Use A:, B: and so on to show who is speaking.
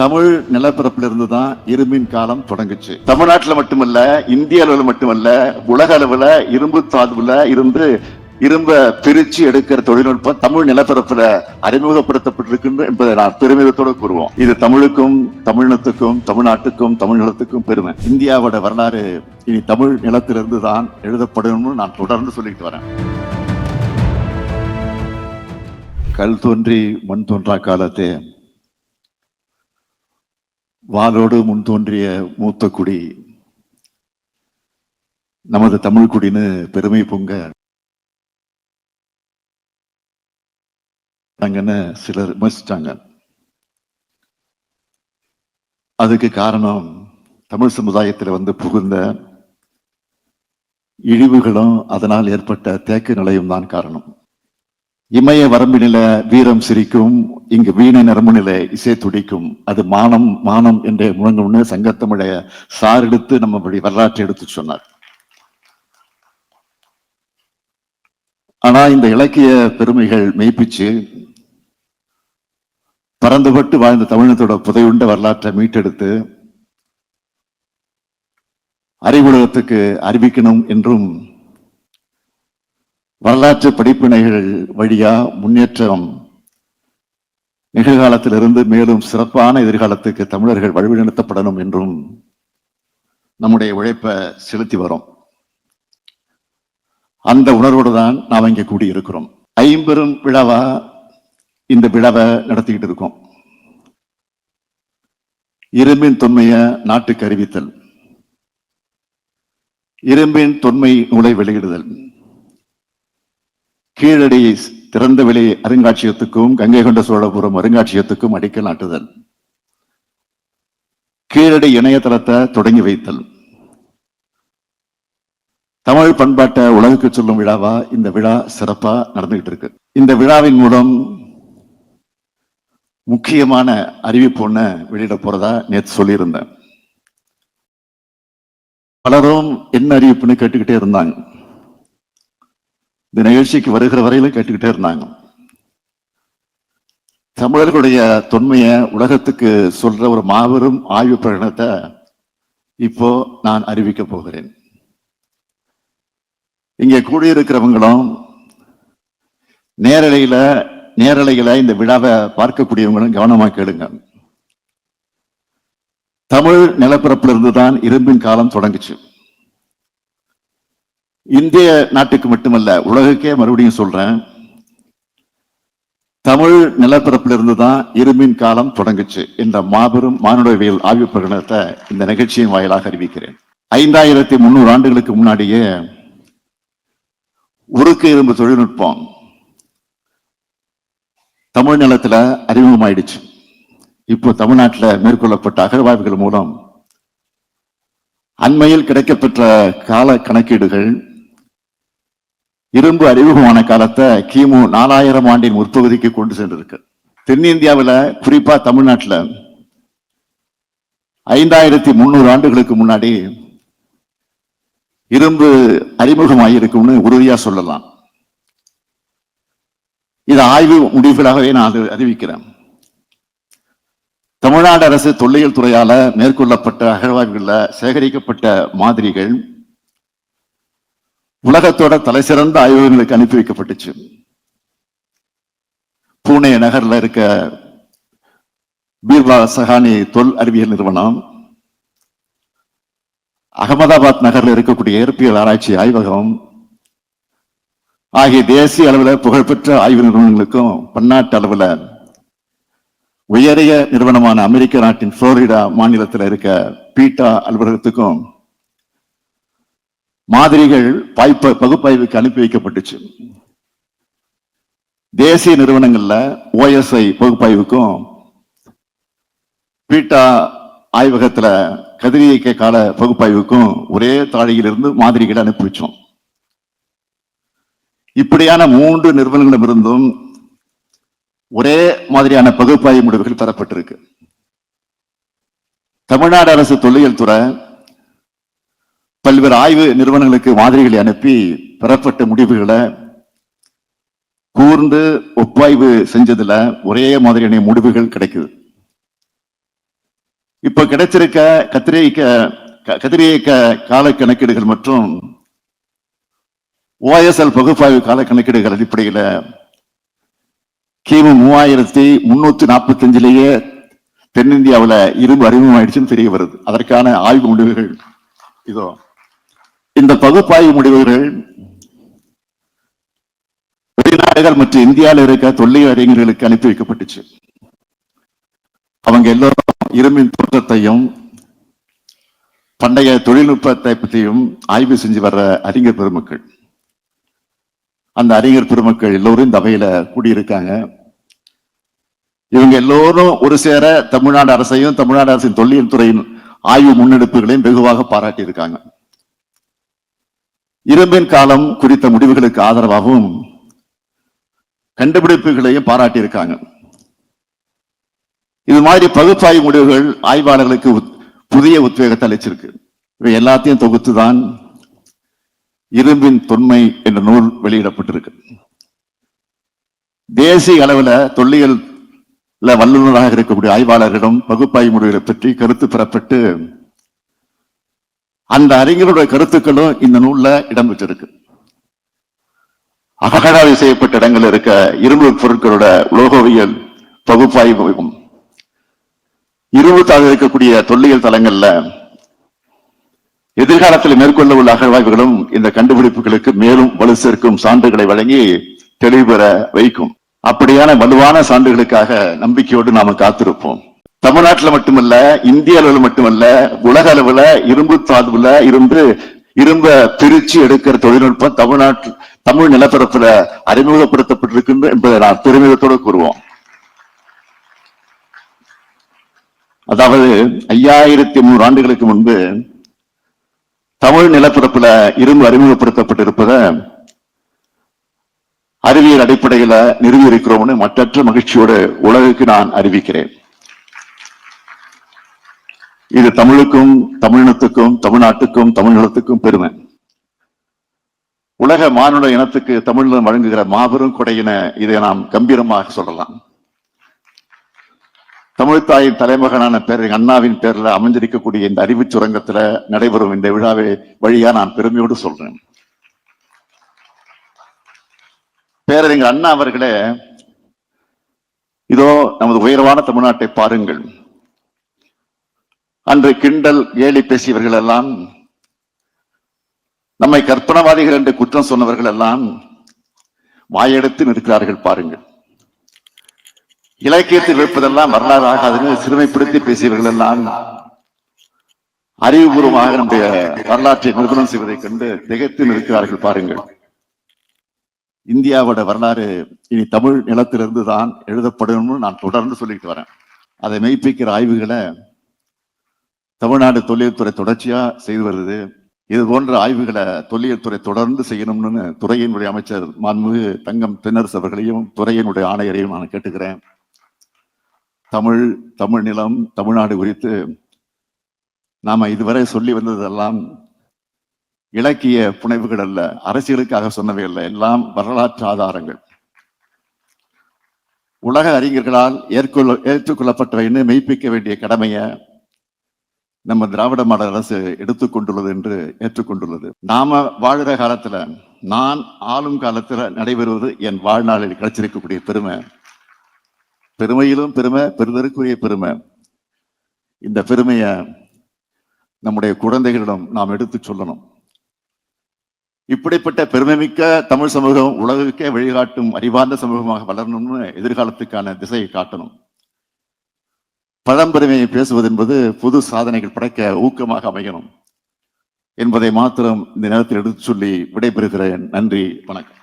A: தமிழ் நிலப்பரப்புல இருந்து தான் இரும்பின் காலம் தொடங்குச்சு. தமிழ்நாட்டுல மட்டுமல்ல, இந்திய அளவுல மட்டுமல்ல, உலக அளவுல இரும்பு தாதுல இருந்து இரும்ப பிரிச்சு எடுக்கிற தொழில்நுட்பம் தமிழ் நிலப்பரப்புல அறிமுகப்படுத்தப்பட்டிருக்கின்ற என்பதை நான் பெருமிதத்தோடு கூறுவோம். இது தமிழுக்கும், தமிழினத்துக்கும், தமிழ்நாட்டுக்கும், தமிழ் நிலத்துக்கும் பெருமை. இந்தியாவோட வரலாறு இனி தமிழ் நிலத்திலிருந்து தான் எழுதப்படும் நான் தொடர்ந்து சொல்லிட்டு வரேன். கல் தோன்றி மண் தோன்றா காலத்தே வாளோடு முன் தோன்றிய மூத்த குடி நமது தமிழ் குடின்னு பெருமை பொங்க சிலர் விமர்சிச்சாங்க. அதுக்கு காரணம் தமிழ் சமுதாயத்தில் வந்து புகுந்த இழிவுகளும் அதனால் ஏற்பட்ட தேக்க நிலையும் தான் காரணம். இமய வரம்பினில வீரம் சிரிக்கும், இங்கு வீணை நரம்புநிலை இசை துடிக்கும். அது மானம் மானம் என்றே முழங்கம்னு சங்கத்தமிழைய சார் எடுத்து நம்ம வரலாற்றை எடுத்து சொன்னார். ஆனா இந்த இலக்கிய பெருமைகள் மெய்ப்பிச்சு பறந்துபட்டு வாழ்ந்த தமிழகத்தோட புதையுண்ட வரலாற்றை மீட்டெடுத்து அறிவுலகத்துக்கு அறிவிக்கணும் என்றும் வரலாற்று படிப்பினைகள் வழியா முன்னேற்றம் நிகழ்காலத்திலிருந்து மேலும் சிறப்பான எதிர்காலத்துக்கு தமிழர்கள் வழிநடத்தப்படணும் என்றும் நம்முடைய உழைப்பை செலுத்தி வரோம். அந்த உணர்வோடு தான் நாம் இங்கே கூடியிருக்கிறோம். ஐம்பெரும் விழாவா இந்த விழாவை நடத்திக்கிட்டு இருக்கோம். இரும்பின் தொன்மைய நாட்டுக்கு அறிவித்தல், இரும்பின் தொன்மை நூலை வெளியிடுதல், கீழடி திறந்த வெளி அருங்காட்சியகத்துக்கும் கங்கை கொண்ட சோழபுரம் அருங்காட்சியகத்துக்கும் அடிக்கல் நாட்டுதல், கீழடி இணையதளத்தை தொடங்கி வைத்தல், தமிழ் பண்பாட்டை உலகுக்கு சொல்லும் விழாவா இந்த விழா சிறப்பா நடந்துகிட்டு இருக்கு. இந்த விழாவின் மூலம் முக்கியமான அறிவிப்பு ஒண்ணு வெளியிட போறதா நேற்று சொல்லியிருந்தேன். பலரும் என்ன அறிவிப்புன்னு கேட்டுக்கிட்டே இருந்தாங்க. இந்த நிகழ்ச்சிக்கு வருகிற வரையிலும் கேட்டுக்கிட்டே இருந்தாங்க. தமிழர்களுடைய தொன்மையை உலகத்துக்கு சொல்ற ஒரு மாபெரும் ஆய்வு பிரகடனத்தை இப்போ நான் அறிவிக்க போகிறேன். இங்கே கூடியிருக்கிறவங்களும் நேரலையில இந்த விழாவை பார்க்கக்கூடியவங்களும் கவனமா கேளுங்க. தமிழ் நிலப்பரப்புல இருந்து தான் இரும்பின் காலம் தொடங்குச்சு. இந்திய நாட்டுக்கு மட்டுமல்ல, உலகுக்கே மறுபடியும் சொல்றேன், தமிழ் நிலப்பரப்பில் இருந்து தான் இரும்பின் காலம் தொடங்குச்சு என்ற மாபெரும் மானுடவியல் ஆய்வு பிரகடனத்தை இந்த நிகழ்ச்சியின் வாயிலாக அறிவிக்கிறேன். 5300 ஆண்டுகளுக்கு முன்னாடியே உருக்கு இரும்பு தொழில்நுட்பம் தமிழ் நிலத்துல அறிமுகமாயிடுச்சு. இப்போ தமிழ்நாட்டில் மேற்கொள்ளப்பட்ட அகழ்வாய்வுகள் மூலம் அண்மையில் கிடைக்கப்பெற்ற கால கணக்கீடுகள் இரும்பு அறிமுகமான காலத்தை கிமு 4000 ஆண்டின் முற்பகுதிக்கு கொண்டு சென்றிருக்கு. தென்னிந்தியாவில் குறிப்பா தமிழ்நாட்டில் 5300 ஆண்டுகளுக்கு முன்னாடி இரும்பு அறிமுகமாயிருக்கும்னு உறுதியா சொல்லலாம். இது ஆய்வு முடிவுகளாகவே நான் அறிவிக்கிறேன். தமிழ்நாடு அரசு தொல்லியல் துறையால மேற்கொள்ளப்பட்ட அகழ்வாய்வுகளில் சேகரிக்கப்பட்ட மாதிரிகள் உலகத்தோட தலை சிறந்த ஆய்வகங்களுக்கு அனுப்பி வைக்கப்பட்டுச்சு. பூனே நகர்ல இருக்க பீர்பா சஹானி தொல் அறிவியல் நிறுவனம், அகமதாபாத் நகர்ல இருக்கக்கூடிய இயற்பியல் ஆராய்ச்சி ஆய்வகம் ஆகிய தேசிய அளவில் புகழ்பெற்ற ஆய்வு நிறுவனங்களுக்கும் பன்னாட்டு அளவில் உயரிய நிறுவனமான அமெரிக்க நாட்டின் புளோரிடா மாநிலத்தில் இருக்க பீட்டா அலுவலகத்துக்கும் மாதிரிகள் பகுப்பாய்வுக்கு அனுப்பி வைக்கப்பட்டுச்சு. தேசிய நிறுவனங்கள்ல OSI பகுப்பாய்வுக்கும் பீட்டா ஆய்வகத்துல கதிரியக்க கால பகுப்பாய்வுக்கும் ஒரே தாழியிலிருந்து மாதிரிகளை அனுப்பி வச்சோம். இப்படியான 3 நிறுவனங்களிடமிருந்தும் ஒரே மாதிரியான பகுப்பாய்வு முடிவுகள் பெறப்பட்டிருக்கு. தமிழ்நாடு அரசு தொல்லியல் துறை பல்வேறு ஆய்வு நிறுவனங்களுக்கு மாதிரிகளை அனுப்பி பெறப்பட்ட முடிவுகளை கூர்ந்து ஒப்பாய்வு செஞ்சதுல ஒரே மாதிரியான முடிவுகள் கிடைக்குது. இப்ப கிடைச்சிருக்க கதிரியக்க கால கணக்கீடுகள் மற்றும் OSL பகுப்பாய்வு கால கணக்கீடுகள் அடிப்படையில் கிமு 3345 தென்னிந்தியாவில் இரும்பு அறிமுகமாயிடுச்சுன்னு தெரிய வருது. அதற்கான ஆய்வு முடிவுகள் இதோ. இந்த பகுப்பாய்வு முடிவுகள் வெளிநாடுகள் மற்றும் இந்தியாவில் இருக்க தொல்லியல் அறிஞர்களுக்கு அனுப்பி வைக்கப்பட்டுச்சு. அவங்க எல்லோரும் இரும்பின் தோற்றத்தையும் பண்டைய தொழில்நுட்பத்தை பற்றியும் ஆய்வு செஞ்சு வர்ற அறிஞர் பெருமக்கள். அந்த அறிஞர் பெருமக்கள் எல்லோரும் இந்த அவையில கூடியிருக்காங்க. இவங்க எல்லோரும் ஒரு சேர தமிழ்நாடு அரசையும் தமிழ்நாடு அரசின் தொல்லியல் துறையின் ஆய்வு முன்னெடுப்புகளையும் வெகுவாக பாராட்டி இருக்காங்க. இரும்பின் காலம் குறித்த முடிவுகளுக்கு ஆதரவாகவும் கண்டுபிடிப்புகளையும் பாராட்டி இருக்காங்க. இது மாதிரி பகுப்பாய்வு முடிவுகள் ஆய்வாளர்களுக்கு புதிய உத்வேகத்தை அளிச்சிருக்கு. இவை எல்லாத்தையும் தொகுத்துதான் இரும்பின் தொன்மை என்ற நூல் வெளியிடப்பட்டிருக்கு. தேசிய அளவில் தொல்லியல் வல்லுநராக இருக்கக்கூடிய ஆய்வாளர்களிடம் பகுப்பாய்வு முடிவுகளை பற்றி கருத்து பெறப்பட்டு அந்த அறிஞருடைய கருத்துக்களும் இந்த நூல்ல இடம்பெற்றிருக்கு. அகழாய்வு செய்யப்பட்ட இடங்கள் இருக்க இரும்பு பொருட்களோட உலோகவியல் பகுப்பாய்வு இருபத்தாக இருக்கக்கூடிய தொல்லியல் தளங்கள்ல எதிர்காலத்தில் மேற்கொள்ள உள்ள அகழ்வாய்வுகளும் இந்த கண்டுபிடிப்புகளுக்கு மேலும் வலு சேர்க்கும் சான்றுகளை வழங்கி தெளிவு பெற வைக்கும். அப்படியான வலுவான சான்றுகளுக்காக நம்பிக்கையோடு நாம காத்திருப்போம். தமிழ்நாட்டில் மட்டுமல்ல, இந்திய அளவில் மட்டுமல்ல, உலக அளவில் இரும்பு தாதுல இருந்து இரும்ப பிரிச்சு எடுக்கிற தொழில்நுட்பம் தமிழ் நிலப்பரப்புல அறிமுகப்படுத்தப்பட்டிருக்கின்ற என்பதை நான் பெருமிதத்தோடு கூறுவோம். அதாவது 5300 ஆண்டுகளுக்கு முன்பு தமிழ் நிலப்பரப்புல இரும்பு அறிமுகப்படுத்தப்பட்டிருப்பத அறிவியல் அடிப்படையில நிறுவி இருக்கிறோம்னு மற்றற்ற மகிழ்ச்சியோடு உலகுக்கு நான் அறிவிக்கிறேன். இது தமிழுக்கும் தமிழினத்துக்கும் தமிழ்நாட்டுக்கும் தமிழ்நிலத்துக்கும் பெருமை. உலக மானுட இனத்துக்கு தமிழினம் வழங்குகிற மாபெரும் கொடையின இதை நாம் கம்பீரமாக சொல்லலாம். தமிழ்த்தாயின் தலைமகனான பேரறிஞர் அண்ணாவின் பேர்ல அமைஞ்சிருக்கக்கூடிய இந்த அறிவு சுரங்கத்துல நடைபெறும் இந்த விழாவை வழியா நான் பெருமையோடு சொல்றேன். பேரறிஞர் அண்ணா அவர்களே, இதோ நமது உயர்வான தமிழ்நாட்டை பாருங்கள். அன்று கிண்டல் கேலி பேசியவர்கள் எல்லாம், நம்மை கற்பனவாதிகள் என்று குற்றம் சொன்னவர்கள் எல்லாம் வாயெடுத்து நிற்கிறார்கள் பாருங்கள். இலக்கியத்தில் இருப்பதெல்லாம் வரலாறு ஆகாதுன்னு சிறுமைப்படுத்தி பேசியவர்கள் எல்லாம் அறிவுபூர்வமாக நம்முடைய வரலாற்றை நிரூபணம் செய்வதை கண்டு திகைத்து நிற்கிறார்கள் பாருங்கள். இந்தியாவோட வரலாறு இனி தமிழ் நிலத்திலிருந்து தான் எழுதப்படும் நான் தொடர்ந்து சொல்லிட்டு வரேன். அதை மெய்ப்பிக்கிற ஆய்வுகளை தமிழ்நாடு தொல்லியல் துறை தொடர்ச்சியா செய்து வருது. இது போன்ற ஆய்வுகளை தொல்லியல் துறை தொடர்ந்து செய்யணும்னு துறையினுடைய அமைச்சர் மாண்புமிகு தங்கம் தென்னரசு அவர்களையும் துறையினுடைய ஆணையரையும் நான் கேட்டுக்கிறேன். தமிழ் நிலம் தமிழ்நாடு குறித்து நாம இதுவரை சொல்லி வந்ததெல்லாம் இலக்கிய புனைவுகள் அல்ல, அரசியலுக்காக சொன்னவை அல்ல, எல்லாம் வரலாற்று ஆதாரங்கள். உலக அறிஞர்களால் ஏற்றுக்கொள்ளப்பட்டவைன்னு மெய்ப்பிக்க வேண்டிய கடமையை நம்ம திராவிட மாடல் அரசு எடுத்துக்கொண்டுள்ளது என்று ஏற்றுக்கொண்டுள்ளது. நாம வாழுற காலத்துல, நான் ஆளும் காலத்துல நடைபெறுவது என் வாழ்நாளில் கிடைச்சிருக்கக்கூடிய பெருமை. பெருமையிலும் பெருமை, பெருதற்குரிய பெருமை. இந்த பெருமையை நம்முடைய குழந்தைகளிடம் நாம் எடுத்து சொல்லணும். இப்படிப்பட்ட பெருமைமிக்க தமிழ் சமூகம் உலகுக்கே வழிகாட்டும் அறிவார்ந்த சமூகமாக வளரணும்னு எதிர்காலத்துக்கான திசையை காட்டணும். பழம்பெருமையை பேசுவது என்பது புது சாதனைகள் படைக்க ஊக்கமாக அமையணும் என்பதை மாத்திரம் இந்த நேரத்தில் எடுத்து சொல்லி விடைபெறுகிறேன். நன்றி, வணக்கம்.